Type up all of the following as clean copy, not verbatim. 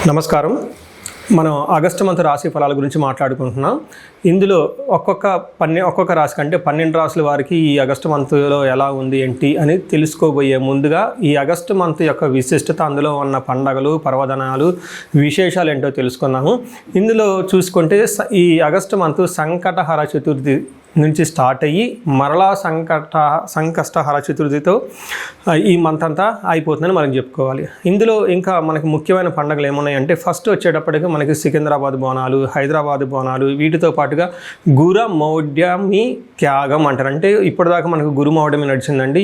నమస్కారం. మనం August month రాశి ఫలాల గురించి మాట్లాడుకుంటున్నాం. ఇందులో ఒక్కొక్క రాశి కంటే 12 రాశుల వారికి ఈ ఆగస్టు మంత్లో ఎలా ఉంది ఏంటి అని తెలుసుకోబోయే ముందుగా ఈ ఆగస్టు మంత్ యొక్క విశిష్టత, అందులో ఉన్న పండగలు, పర్వదినాలు, విశేషాలు ఏంటో తెలుసుకున్నాము. ఇందులో చూసుకుంటే ఈ ఆగస్టు మంత్ సంకటహర చతుర్థి నుంచి స్టార్ట్ అయ్యి మరలా సంకష్టహర చతుర్థితో ఈ మంత్ అంతా అయిపోతుందని మనం చెప్పుకోవాలి. ఇందులో ఇంకా మనకి ముఖ్యమైన పండుగలు ఏమున్నాయంటే, ఫస్ట్ వచ్చేటప్పటికి మనకి సికింద్రాబాద్ బోనాలు, హైదరాబాద్ బోనాలు, వీటితో పాటుగా గురు మౌఢ్యమి త్యాగం అంటారు. అంటే ఇప్పటిదాకా మనకు గురు మౌఢ్యమి నడిచిందండి.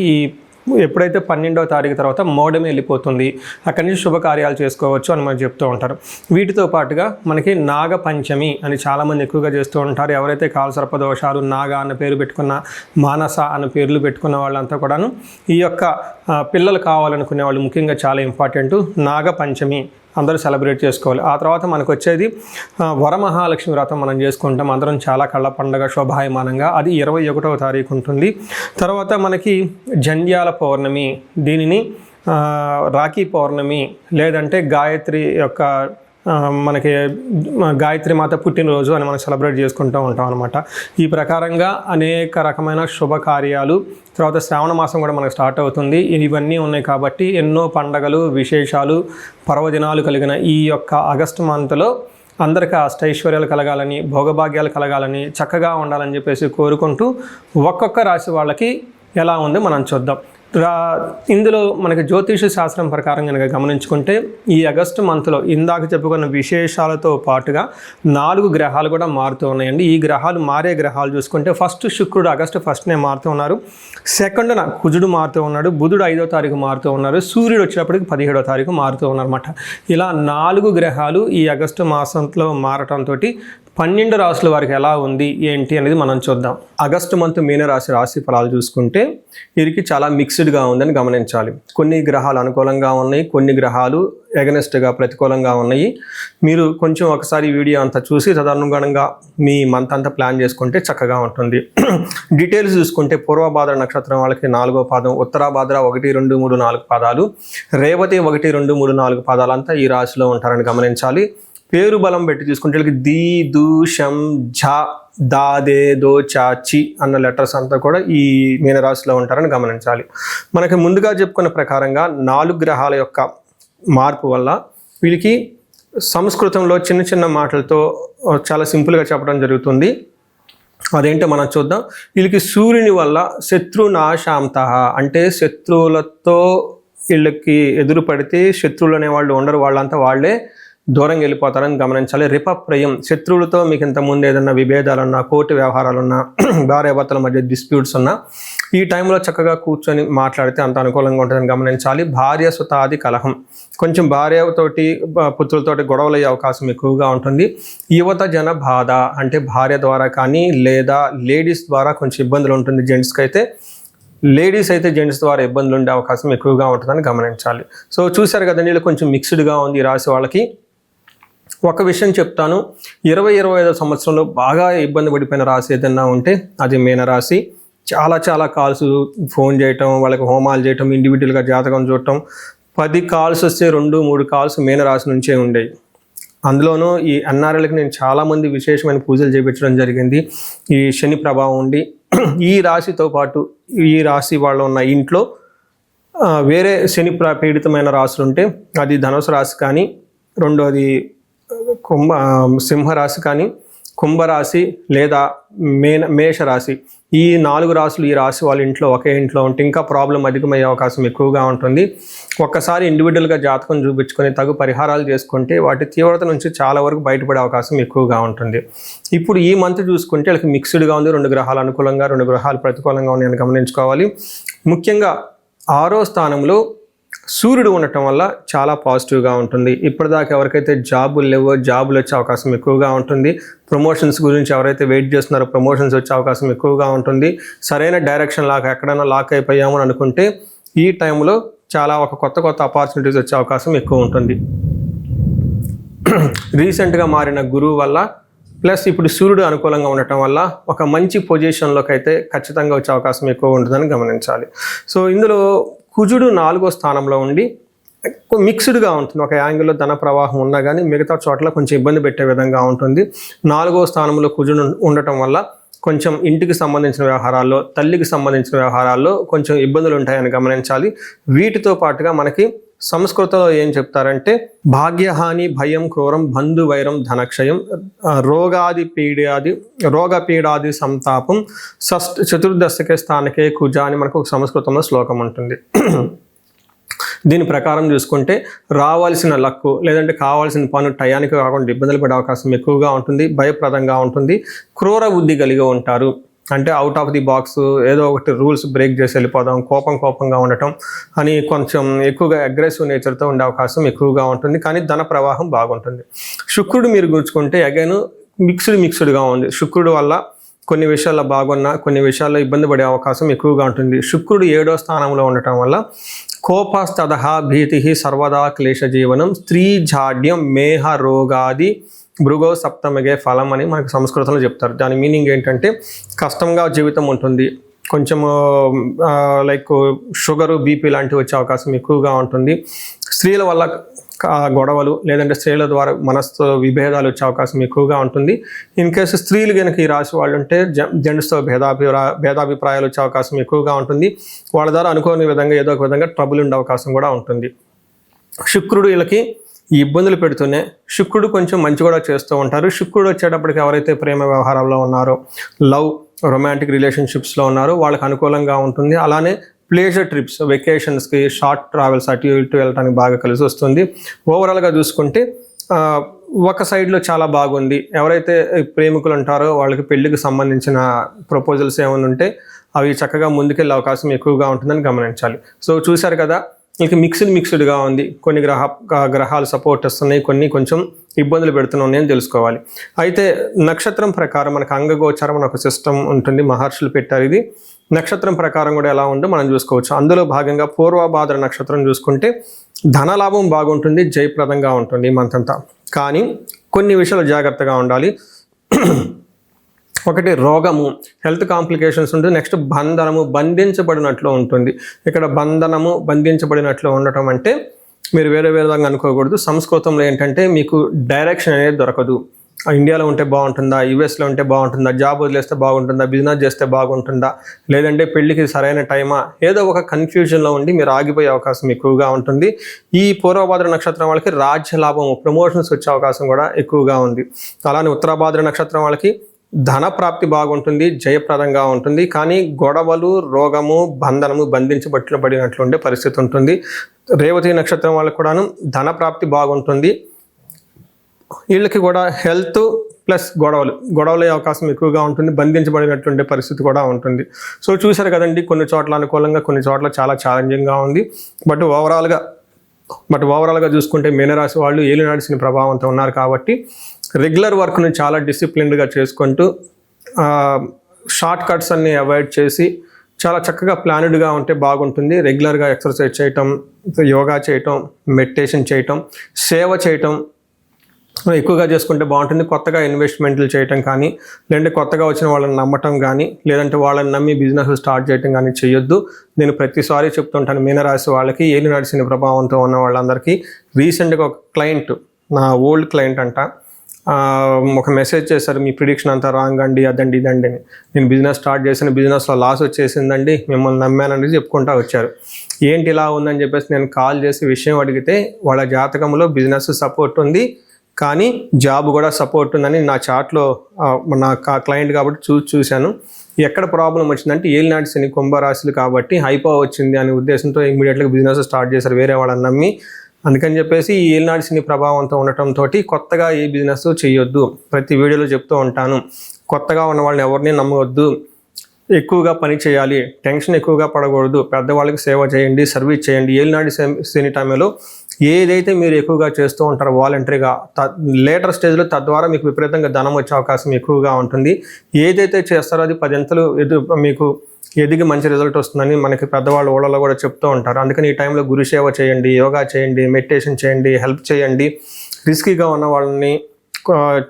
ఎప్పుడైతే 12వ తారీఖు తర్వాత మౌఢ్యమి వెళ్ళిపోతుంది, అక్కడి నుంచి శుభకార్యాలు చేసుకోవచ్చు అని మనం చెప్తూ ఉంటారు. వీటితో పాటుగా మనకి నాగపంచమి అని చాలామంది ఎక్కువగా చేస్తూ ఉంటారు. ఎవరైతే కాలసర్పదోషాలు, నాగ అన్న పేరు పెట్టుకున్న, మానస అన్న పేర్లు పెట్టుకున్న వాళ్ళంతా కూడాను ఈ యొక్క పిల్లలు కావాలనుకునే వాళ్ళు ముఖ్యంగా చాలా ఇంపార్టెంట్ నాగపంచమి అందరూ సెలబ్రేట్ చేసుకోవాలి. ఆ తర్వాత మనకు వచ్చేది వరమహాలక్ష్మి వ్రతం మనం చేసుకుంటాం. అందరం చాలా కళ్ళ పండుగ శోభాయమానంగా, అది 21వ తారీఖు ఉంటుంది. తర్వాత మనకి జంధ్యాల పౌర్ణమి, దీనిని రాఖీ పౌర్ణమి లేదంటే గాయత్రి యొక్క మనకి గాయత్రి మాత పుట్టినరోజు అని మనం సెలబ్రేట్ చేసుకుంటూ ఉంటాం అనమాట. ఈ ప్రకారంగా అనేక రకమైన శుభకార్యాలు, తర్వాత శ్రావణ మాసం కూడా మనకు స్టార్ట్ అవుతుంది. ఇవన్నీ ఉన్నాయి కాబట్టి ఎన్నో పండగలు, విశేషాలు, పర్వదినాలు కలిగిన ఈ యొక్క ఆగస్టు మంత్లో అందరికీ అష్టైశ్వర్యాలు కలగాలని, భోగభాగ్యాలు కలగాలని, చక్కగా ఉండాలని చెప్పేసి కోరుకుంటూ ఒక్కొక్క రాశి వాళ్ళకి ఎలా ఉందో మనం చూద్దాం. ఇందులో మనకి జ్యోతిష శాస్త్రం ప్రకారం కనుక గమనించుకుంటే ఈ ఆగస్టు మంత్లో ఇందాక చెప్పుకున్న విశేషాలతో పాటుగా 4 గ్రహాలు కూడా మారుతూ ఉన్నాయండి. ఈ గ్రహాలు మారే గ్రహాలు చూసుకుంటే ఫస్ట్ శుక్రుడు ఆగస్టు 1నే మారుతూ ఉన్నారు, 2న కుజుడు మారుతూ ఉన్నాడు, బుధుడు 5వ తారీఖు మారుతూ ఉన్నారు, సూర్యుడు వచ్చేటప్పటికి 17వ తారీఖు మారుతూ ఉన్నారన్నమాట. ఇలా 4 గ్రహాలు ఈ ఆగస్టు మాసంలో మారటంతో 12 రాశుల వారికి ఎలా ఉంది ఏంటి అనేది మనం చూద్దాం. ఆగస్టు మంత్ మీనరాశి రాశి ఫలాలు చూసుకుంటే వీరికి చాలా మిక్స్డ్గా ఉందని గమనించాలి. కొన్ని గ్రహాలు అనుకూలంగా ఉన్నాయి, కొన్ని గ్రహాలు ఎగనెస్ట్గా ప్రతికూలంగా ఉన్నాయి. మీరు కొంచెం ఒకసారి వీడియో అంతా చూసి తదనుగుణంగా మీ మంత్ అంతా ప్లాన్ చేసుకుంటే చక్కగా ఉంటుంది. డీటెయిల్స్ చూసుకుంటే పూర్వభాద్ర నక్షత్రం వాళ్ళకి 4వ పాదం, ఉత్తరాభాద్ర 1, 2, 3, 4 పాదాలు, రేవతి 1, 2, 3, 4 పాదాలంతా ఈ రాశిలో ఉంటారని గమనించాలి. పేరు బలం పెట్టి చూసుకుంటే వీళ్ళకి దీ, దు, షం, ఝ, దా, దే, దో, చా, చి అన్న లెటర్స్ అంతా కూడా ఈ మీనరాశిలో ఉంటారని గమనించాలి. మనకి ముందుగా చెప్పుకున్న ప్రకారంగా 4 గ్రహాల యొక్క మార్పు వల్ల వీళ్ళకి సంస్కృతంలో చిన్న చిన్న మాటలతో చాలా సింపుల్గా చెప్పడం జరుగుతుంది. అదేంటో మనం చూద్దాం. వీళ్ళకి సూర్యుని వల్ల శత్రునాశాంత, అంటే శత్రువులతో వీళ్ళకి ఎదురు పడితే శత్రువులు అనేవాళ్ళు ఉండరు, వాళ్ళంతా వాళ్ళే దూరంగా వెళ్ళిపోతారని గమనించాలి. రిపప్రయం, శత్రువులతో మీకు ఇంతకుముందు ఏదన్నా విభేదాలున్నా, కోర్టు వ్యవహారాలున్నా, భార్యాభర్తల మధ్య డిస్ప్యూట్స్ ఉన్నా ఈ టైంలో చక్కగా కూర్చొని మాట్లాడితే అంత అనుకూలంగా ఉంటుందని గమనించాలి. భార్య సుతాది కలహం, కొంచెం భార్యతోటి పుత్రులతోటి గొడవలు అయ్యే అవకాశం ఎక్కువగా ఉంటుంది. యువత జన బాధ, అంటే భార్య ద్వారా కానీ లేదా లేడీస్ ద్వారా కొంచెం ఇబ్బందులు ఉంటుంది. జెంట్స్కి అయితే, లేడీస్ అయితే జెంట్స్ ద్వారా ఇబ్బందులు ఉండే అవకాశం ఎక్కువగా ఉంటుందని గమనించాలి. సో చూశారు కదండి, వీళ్ళు కొంచెం మిక్స్డ్గా ఉంది ఈ రాశి వాళ్ళకి. ఒక విషయం చెప్తాను, 2025 సంవత్సరంలో బాగా ఇబ్బంది పడిపోయిన రాశి ఏదన్నా ఉంటే అది మీనరాశి. చాలా కాల్స్, ఫోన్ చేయటం, వాళ్ళకి హోమాలు చేయటం, ఇండివిజువల్గా జాతకం చూడటం, 10 కాల్స్ వస్తే 2-3 కాల్స్ మీనరాశి నుంచే ఉండేవి. అందులోనూ ఈ ఎన్ఆర్ఎల్కి నేను చాలామంది విశేషమైన పూజలు చేయించడం జరిగింది. ఈ శని ప్రభావం ఉండి ఈ రాశితో పాటు ఈ రాశి వాళ్ళు ఉన్న ఇంట్లో వేరే శని పీడితమైన రాశులు ఉంటే అది ధనుసు రాశి కానీ, రెండోది సింహరాశి కానీ, కుంభరాశి లేదా మేషరాశి, ఈ 4 రాశులు ఈ రాశి వాళ్ళ ఇంట్లో ఒకే ఇంట్లో ఉంటే ఇంకా ప్రాబ్లం అధికమయ్యే అవకాశం ఎక్కువగా ఉంటుంది. ఒక్కసారి ఇండివిజువల్గా జాతకం చూపించుకొని తగు పరిహారాలు చేసుకుంటే వాటి తీవ్రత నుంచి చాలా వరకు బయటపడే అవకాశం ఎక్కువగా ఉంటుంది. ఇప్పుడు ఈ మంత్ చూసుకుంటే వాళ్ళకి మిక్స్డ్గా ఉంది. 2 గ్రహాలు అనుకూలంగా, 2 గ్రహాలు ప్రతికూలంగా ఉన్నాయని గమనించుకోవాలి. ముఖ్యంగా 6వ స్థానంలో సూర్యుడు ఉండటం వల్ల చాలా పాజిటివ్గా ఉంటుంది. ఇప్పటిదాకా ఎవరికైతే జాబులు లేవో జాబులు వచ్చే అవకాశం ఎక్కువగా ఉంటుంది. ప్రమోషన్స్ గురించి ఎవరైతే వెయిట్ చేస్తున్నారో ప్రమోషన్స్ వచ్చే అవకాశం ఎక్కువగా ఉంటుంది. సరైన డైరెక్షన్ ఎక్కడైనా లాక్ అయిపోయామని అనుకుంటే ఈ టైంలో చాలా కొత్త ఆపర్చునిటీస్ వచ్చే అవకాశం ఎక్కువ ఉంటుంది. రీసెంట్గా మారిన గురువు వల్ల ప్లస్ ఇప్పుడు సూర్యుడు అనుకూలంగా ఉండటం వల్ల ఒక మంచి పొజిషన్లోకి అయితే ఖచ్చితంగా వచ్చే అవకాశం ఎక్కువ ఉంటుందని గమనించాలి. సో ఇందులో కుజుడు 4వ స్థానంలో ఉండి మిక్స్డ్గా ఉంటుంది. ఒక యాంగిల్లో ధన ప్రవాహం ఉన్నా కానీ మిగతా చోట్ల కొంచెం ఇబ్బంది పెట్టే విధంగా ఉంటుంది. 4వ స్థానంలో కుజుడు ఉండటం వల్ల కొంచెం ఇంటికి సంబంధించిన వ్యవహారాల్లో, తల్లికి సంబంధించిన వ్యవహారాల్లో కొంచెం ఇబ్బందులు ఉంటాయని గమనించాలి. వీటితో పాటుగా మనకి సంస్కృతంలో ఏం చెప్తారంటే భాగ్యహాని, భయం, క్రూరం, బంధు వైరం, ధనక్షయం, రోగపీడాది సంతాపం, చతుర్దశకే స్థానకే కుజ అని మనకు ఒక సంస్కృతంలో శ్లోకం ఉంటుంది. దీని ప్రకారం చూసుకుంటే రావాల్సిన లక్కు లేదంటే కావాల్సిన పనులు టయానికి కాకుండా ఇబ్బందులు పడే అవకాశం ఎక్కువగా ఉంటుంది. భయప్రదంగా ఉంటుంది. క్రూర బుద్ధి కలిగి ఉంటారు. అంటే అవుట్ ఆఫ్ ది బాక్స్ ఏదో ఒకటి రూల్స్ బ్రేక్ చేసి వెళ్ళిపోదాం, కోపంగా ఉండటం అని కొంచెం ఎక్కువగా అగ్రెసివ్ నేచర్తో ఉండే అవకాశం ఎక్కువగా ఉంటుంది. కానీ ధన ప్రవాహం బాగుంటుంది. శుక్రుడు మీరు గుర్చుకుంటే అగైన్ మిక్స్డ్గా ఉంది. శుక్రుడు వల్ల కొన్ని విషయాల్లో బాగున్నా కొన్ని విషయాల్లో ఇబ్బంది పడే అవకాశం ఎక్కువగా ఉంటుంది. శుక్రుడు 7వ స్థానంలో ఉండటం వల్ల కోపస్తదహ భీతి సర్వదా క్లేశ జీవనం, స్త్రీ జాడ్యం, మేహ రోగాది, భృగో సప్తమగే ఫలం అని మనకు సంస్కృతంలో చెప్తారు. దాని మీనింగ్ ఏంటంటే కష్టంగా జీవితం ఉంటుంది. కొంచెము లైక్ షుగరు, బీపీ లాంటివి వచ్చే అవకాశం ఎక్కువగా ఉంటుంది. స్త్రీల వల్ల గొడవలు లేదంటే స్త్రీల ద్వారా మనస్సు విభేదాలు వచ్చే అవకాశం ఎక్కువగా ఉంటుంది. ఇన్ కేసు స్త్రీలు కనుక ఈ రాశి వాళ్ళు ఉంటే జెంట్స్తో భేదాభిప్రాయాలు వచ్చే అవకాశం ఎక్కువగా ఉంటుంది. వాళ్ళ ద్వారా అనుకోని విధంగా ఏదో ఒక విధంగా ట్రబుల్ ఉండే అవకాశం కూడా ఉంటుంది. శుక్రుడు వీళ్ళకి ఈ ఇబ్బందులు పెడుతూనే శుక్రుడు కొంచెం మంచి కూడా చేస్తూ ఉంటారు. శుక్రుడు వచ్చేటప్పటికి ఎవరైతే ప్రేమ వ్యవహారాల్లో ఉన్నారో, రొమాంటిక్ రిలేషన్షిప్స్లో ఉన్నారో వాళ్ళకి అనుకూలంగా ఉంటుంది. అలానే ప్లేజర్ ట్రిప్స్, వెకేషన్స్కి, షార్ట్ ట్రావెల్స్ అటు ఇటు వెళ్ళడానికి బాగా కలిసి వస్తుంది. ఓవరాల్గా చూసుకుంటే ఒక సైడ్లో చాలా బాగుంది. ఎవరైతే ప్రేమికులు ఉంటారో వాళ్ళకి పెళ్లికి సంబంధించిన ప్రపోజల్స్ ఏమైనా ఉంటే అవి చక్కగా ముందుకెళ్ళే అవకాశం ఎక్కువగా ఉంటుందని గమనించాలి. సో చూశారు కదా, ఇక మిక్స్డ్గా ఉంది. కొన్ని గ్రహాలు సపోర్ట్ ఇస్తున్నాయి, కొన్ని కొంచెం ఇబ్బందులు పెడుతున్నాయి అని తెలుసుకోవాలి. అయితే నక్షత్రం ప్రకారం మనకు అంగగోచారం అని ఒక సిస్టమ్ ఉంటుంది, మహర్షులు పెట్టారు. ఇది నక్షత్రం ప్రకారం కూడా ఎలా ఉందో మనం చూసుకోవచ్చు. అందులో భాగంగా పూర్వభాద్ర నక్షత్రం చూసుకుంటే ధనలాభం బాగుంటుంది, జయప్రదంగా ఉంటుంది ఈ మంత్ అంతా. కానీ కొన్ని విషయాలు జాగ్రత్తగా ఉండాలి. ఒకటి రోగము, హెల్త్ కాంప్లికేషన్స్ ఉంటుంది. నెక్స్ట్ బంధనము, బంధించబడినట్లు ఉంటుంది. ఇక్కడ బంధనము, బంధించబడినట్లు ఉండటం అంటే మీరు వేరే విధంగా అనుకోకూడదు. సంస్కృతంలో ఏంటంటే మీకు డైరెక్షన్ అనేది దొరకదు. ఇండియాలో ఉంటే బాగుంటుందా, యుఎస్లో ఉంటే బాగుంటుందా, జాబ్ వదిలేస్తే బాగుంటుందా, బిజినెస్ చేస్తే బాగుంటుందా, లేదంటే పెళ్లికి సరైన టైమా, ఏదో ఒక కన్ఫ్యూజన్లో ఉండి మీరు ఆగిపోయే అవకాశం ఎక్కువగా ఉంటుంది. ఈ పూర్వభాద్ర నక్షత్రం వాళ్ళకి రాజ్య లాభము, ప్రమోషన్స్ వచ్చే అవకాశం కూడా ఎక్కువగా ఉంది. అలానే ఉత్తరాభాద్ర నక్షత్రం వాళ్ళకి ధన ప్రాప్తి బాగుంటుంది, జయప్రదంగా ఉంటుంది. కానీ గొడవలు, రోగము, బంధనము, బంధించబడినట్లు ఉండే పరిస్థితి ఉంటుంది. రేవతి నక్షత్రం వాళ్ళకి కూడాను ధన ప్రాప్తి బాగుంటుంది. వీళ్ళకి కూడా హెల్త్ ప్లస్ గొడవలే అవకాశం ఎక్కువగా ఉంటుంది, బంధించబడినట్టుండే పరిస్థితి కూడా ఉంటుంది. సో చూశారు కదండి, కొన్ని చోట్ల అనుకూలంగా, కొన్ని చోట్ల చాలా ఛాలెంజింగ్గా ఉంది. బట్ ఓవరాల్గా చూసుకుంటే మీనరాశి వాళ్ళు ఏలినాటి శని ప్రభావంతో ఉన్నారు కాబట్టి రెగ్యులర్ వర్క్ని చాలా డిసిప్లిన్డ్గా చేసుకుంటూ షార్ట్ కట్స్ అన్ని అవాయిడ్ చేసి చాలా చక్కగా ప్లాన్డ్గా ఉంటే బాగుంటుంది. రెగ్యులర్గా ఎక్సర్సైజ్ చేయటం, యోగా చేయటం, మెడిటేషన్ చేయటం, సేవ చేయటం ఎక్కువగా చేసుకుంటే బాగుంటుంది. కొత్తగా ఇన్వెస్ట్మెంట్లు చేయటం కానీ, లేదంటే కొత్తగా వచ్చిన వాళ్ళని నమ్మటం కానీ, లేదంటే వాళ్ళని నమ్మి బిజినెస్ స్టార్ట్ చేయటం కానీ చేయొద్దు. నేను ప్రతిసారి చెప్తుంటాను, మీనరాశి వాళ్ళకి ఏలినాటి శని ప్రభావంతో ఉన్న వాళ్ళందరికీ. రీసెంట్గా ఒక క్లయింట్, నా ఓల్డ్ క్లయింట్ అంట, ఒక మెసేజ్ చేశారు, మీ ప్రిడిక్షన్ అంతా రాంగ్ అండి, అదండి ఇదండి అని. నేను బిజినెస్ స్టార్ట్ చేసిన, బిజినెస్లో లాస్ వచ్చేసిందండి, మిమ్మల్ని నమ్మానండి చెప్పుకుంటా వచ్చారు. ఏంటి ఇలా ఉందని చెప్పేసి నేను కాల్ చేసి విషయం అడిగితే వాళ్ళ జాతకంలో బిజినెస్ సపోర్ట్ ఉంది, కానీ జాబ్ కూడా సపోర్ట్ ఉందని నా చాట్లో నా క్లయింట్ కాబట్టి చూశాను. ఎక్కడ ప్రాబ్లం వచ్చిందంటే ఏలినాటి శని కుంభరాశులు కాబట్టి హైపో వచ్చింది అనే ఉద్దేశంతో ఇమీడియట్గా బిజినెస్ స్టార్ట్ చేశారు వేరే వాళ్ళని నమ్మి. అందుకని చెప్పేసి ఈ ఏలినాటి శని ప్రభావంతో ఉండటంతో కొత్తగా ఏ బిజినెస్ చేయొద్దు. ప్రతి వీడియోలో చెప్తూ ఉంటాను, కొత్తగా ఉన్న వాళ్ళని ఎవరిని నమ్మవద్దు, ఎక్కువగా పని చేయాలి, టెన్షన్ ఎక్కువగా పడకూడదు, పెద్దవాళ్ళకి సేవ చేయండి, సర్వీస్ చేయండి. ఏలినాటి శని టైంలో ఏదైతే మీరు ఎక్కువగా చేస్తూ ఉంటారో వాలంటరీగా లేటర్ స్టేజ్లో, తద్వారా మీకు విపరీతంగా ధనం వచ్చే అవకాశం ఎక్కువగా ఉంటుంది. ఏదైతే చేస్తారో అది 10 అంతలు మీకు ఎదిగి మంచి రిజల్ట్ వస్తుందని మనకి పెద్దవాళ్ళు ఊళ్ళలో కూడా చెప్తూ ఉంటారు. అందుకని ఈ టైంలో గురు సేవ చేయండి, యోగా చేయండి, మెడిటేషన్ చేయండి, హెల్ప్ చేయండి. రిస్కీగా ఉన్న వాళ్ళని,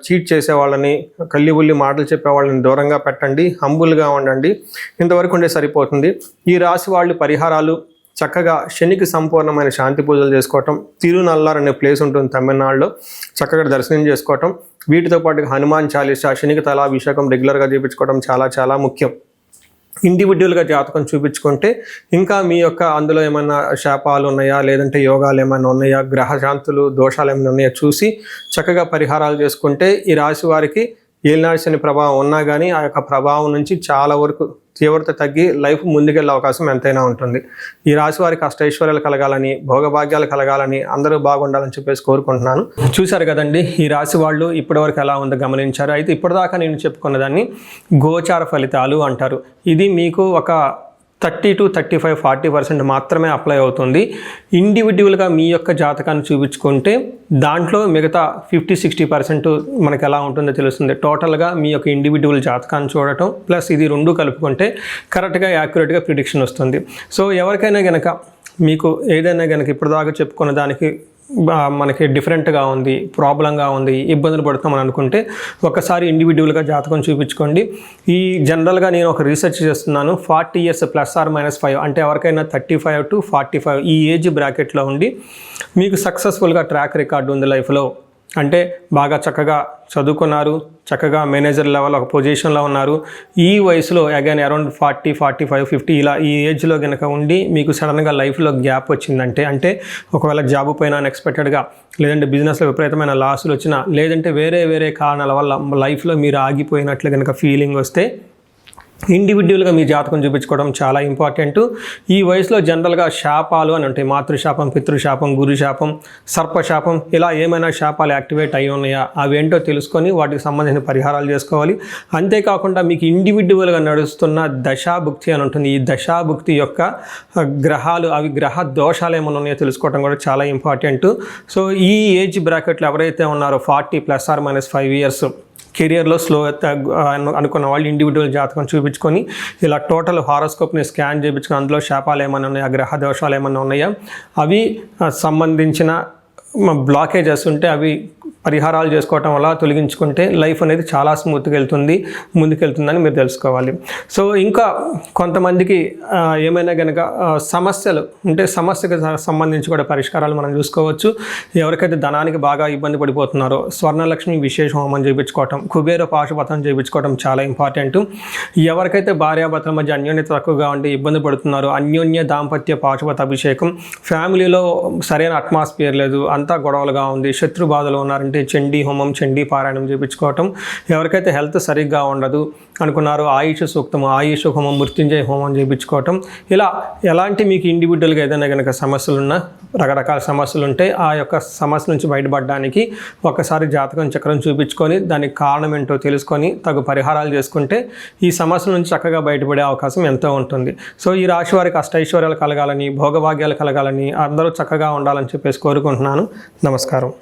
చీట్ చేసే వాళ్ళని, కల్లిబుల్లి మాటలు చెప్పే వాళ్ళని దూరంగా పెట్టండి, హంబుల్గా ఉండండి. ఇంతవరకు ఉండే సరిపోతుంది. ఈ రాశి వాళ్ళు పరిహారాలు చక్కగా శనికి సంపూర్ణమైన శాంతి పూజలు చేసుకోవటం, తిరునల్లార్ అనే ప్లేస్ ఉంటుంది తమిళనాడులో, చక్కగా దర్శనం చేసుకోవటం, వీటితో పాటు హనుమాన్ చాలీసా, శనికి తలాభిషేకం రెగ్యులర్గా చేయించుకోవడం చాలా చాలా ముఖ్యం. ఇండివిజువల్గా జాతకం చూపించుకుంటే ఇంకా మీ యొక్క అందులో ఏమైనా శాపాలు ఉన్నాయా, లేదంటే యోగాలు ఏమైనా ఉన్నాయా, గ్రహశాంతులు దోషాలు ఏమైనా ఉన్నాయా చూసి చక్కగా పరిహారాలు చేసుకుంటే ఈ రాశి వారికి ఏలినాటి శని ప్రభావం ఉన్నా కానీ ఆ యొక్క ప్రభావం నుంచి చాలా వరకు తీవ్రత తగ్గి లైఫ్ ముందుకెళ్ళే అవకాశం ఎంతైనా ఉంటుంది. ఈ రాశి వారికి అష్టైశ్వర్యాలు కలగాలని, భోగభాగ్యాలు కలగాలని, అందరూ బాగుండాలని చెప్పేసి కోరుకుంటున్నాను. చూశారు కదండి ఈ రాశి వాళ్ళు ఇప్పటివరకు ఎలా ఉందో గమనించారు. అయితే ఇప్పటిదాకా నేను చెప్పుకున్న దాన్ని గోచార ఫలితాలు అంటారు. ఇది మీకు ఒక 30 to 35, 40% మాత్రమే అప్లై అవుతుంది. ఇండివిజువల్గా మీ యొక్క జాతకాన్ని చూపించుకుంటే దాంట్లో మిగతా 50-60% మనకు ఎలా ఉంటుందో తెలుస్తుంది. టోటల్గా మీ యొక్క ఇండివిజువల్ జాతకాన్ని చూడటం ప్లస్ ఇది రెండు కలుపుకుంటే కరెక్ట్గా యాక్యురేట్గా ప్రిడిక్షన్ వస్తుంది. సో ఎవరికైనా కనుక మీకు ఏదైనా కనుక ఇప్పటిదాకా చెప్పుకున్న దానికి మనకి డిఫరెంట్గా ఉంది, ప్రాబ్లంగా ఉంది, ఇబ్బందులు పడుతామని అనుకుంటే ఒకసారి ఇండివిజువల్గా జాతకం చూపించుకోండి. ఈ జనరల్గా నేను ఒక రీసెర్చ్ చేస్తున్నాను, 40 years +or-5 అంటే ఎవరికైనా 35 to 45 ఈ ఏజ్ బ్రాకెట్లో ఉండి మీకు సక్సెస్ఫుల్గా ట్రాక్ రికార్డు ఉంది లైఫ్లో, అంటే బాగా చక్కగా చదువుకున్నారు, చక్కగా మేనేజర్ లెవెల్ ఒక పొజిషన్లో ఉన్నారు, ఈ వయసులో అగైన్ అరౌండ్ 40, 45, 50 ఇలా ఈ ఏజ్లో కనుక ఉండి మీకు సడన్గా లైఫ్లో గ్యాప్ వచ్చిందంటే, అంటే ఒకవేళ జాబ్ పైన అన్ఎక్స్పెక్టెడ్గా, లేదంటే బిజినెస్లో విపరీతమైన లాసులు వచ్చినా, లేదంటే వేరే కారణాల వల్ల లైఫ్లో మీరు ఆగిపోయినట్లు కనుక ఫీలింగ్ వస్తే ఇండివిజువల్గా మీ జాతకం చూపించుకోవడం చాలా ఇంపార్టెంట్. ఈ వయసులో జనరల్గా శాపాలు అని ఉంటాయి, మాతృశాపం, పితృశాపం, గురుశాపం, సర్పశాపం, ఇలా ఏమైనా శాపాలు యాక్టివేట్ అయి ఉన్నాయా అవేంటో తెలుసుకొని వాటికి సంబంధించిన పరిహారాలు చేసుకోవాలి. అంతేకాకుండా మీకు ఇండివిజువల్గా నడుస్తున్న దశాభుక్తి అని ఉంటుంది. ఈ దశాభుక్తి యొక్క గ్రహాలు, అవి గ్రహ దోషాలు ఏమైనా ఉన్నాయో తెలుసుకోవడం కూడా చాలా ఇంపార్టెంట్. సో ఈ ఏజ్ బ్రాకెట్లో ఎవరైతే ఉన్నారో 40 +or-5 years కెరియర్లో స్లో అనుకున్న వాళ్ళు ఇండివిజువల్ జాతకం చూపించుకొని ఇలా టోటల్ హారోస్కోప్ని స్కాన్ చేయించుకొని అందులో శాపాలు ఏమైనా ఉన్నాయా, గ్రహ దోషాలు ఏమైనా ఉన్నాయా, అవి సంబంధించిన బ్లాకేజెస్ ఉంటే అవి పరిహారాలు చేసుకోవటం వల్ల తొలగించుకుంటే లైఫ్ అనేది చాలా స్మూత్గా ముందుకెళ్తుందని మీరు తెలుసుకోవాలి. సో ఇంకా కొంతమందికి ఏమైనా కనుక సమస్యలు ఉంటే సమస్యకు సంబంధించి కూడా పరిష్కారాలు మనం చూసుకోవచ్చు. ఎవరికైతే ధనానికి బాగా ఇబ్బంది పడిపోతున్నారో స్వర్ణలక్ష్మి విశేష హోమం చేయించుకోవటం, కుబేర పాశుపతం చేయించుకోవటం చాలా ఇంపార్టెంట్. ఎవరికైతే భార్యాభర్తల మధ్య అన్యోన్యత తక్కువగా ఉండి ఇబ్బంది పడుతున్నారో అన్యోన్య దాంపత్య పాశుపత అభిషేకం, ఫ్యామిలీలో సరైన అట్మాస్ఫియర్ లేదు, అంతా గొడవలుగా ఉంది, శత్రు బాధలు ఉన్నారంటే చండీ హోమం, చండీ పారాయణం చేయించుకోవటం, ఎవరికైతే హెల్త్ సరిగ్గా ఉండదు అనుకున్నారో ఆయుష్ సూక్తము, ఆయుష్ హోమం, మృత్యుంజయ హోమం చేయించుకోవటం, ఇలా ఎలాంటి మీకు ఇండివిజువల్గా ఏదైనా కనుక సమస్యలున్నా, రకరకాల సమస్యలు ఉంటే ఆ యొక్క సమస్య నుంచి బయటపడడానికి ఒకసారి జాతకం చక్రం చూపించుకొని దానికి కారణం ఏంటో తెలుసుకొని తగు పరిహారాలు చేసుకుంటే ఈ సమస్యల నుంచి చక్కగా బయటపడే అవకాశం ఎంతో ఉంటుంది. సో ఈ రాశి వారికి అష్టైశ్వర్యాలు కలగాలని, భోగభాగ్యాలు కలగాలని, అందరూ చక్కగా ఉండాలని చెప్పేసి కోరుకుంటున్నాను. నమస్కారం.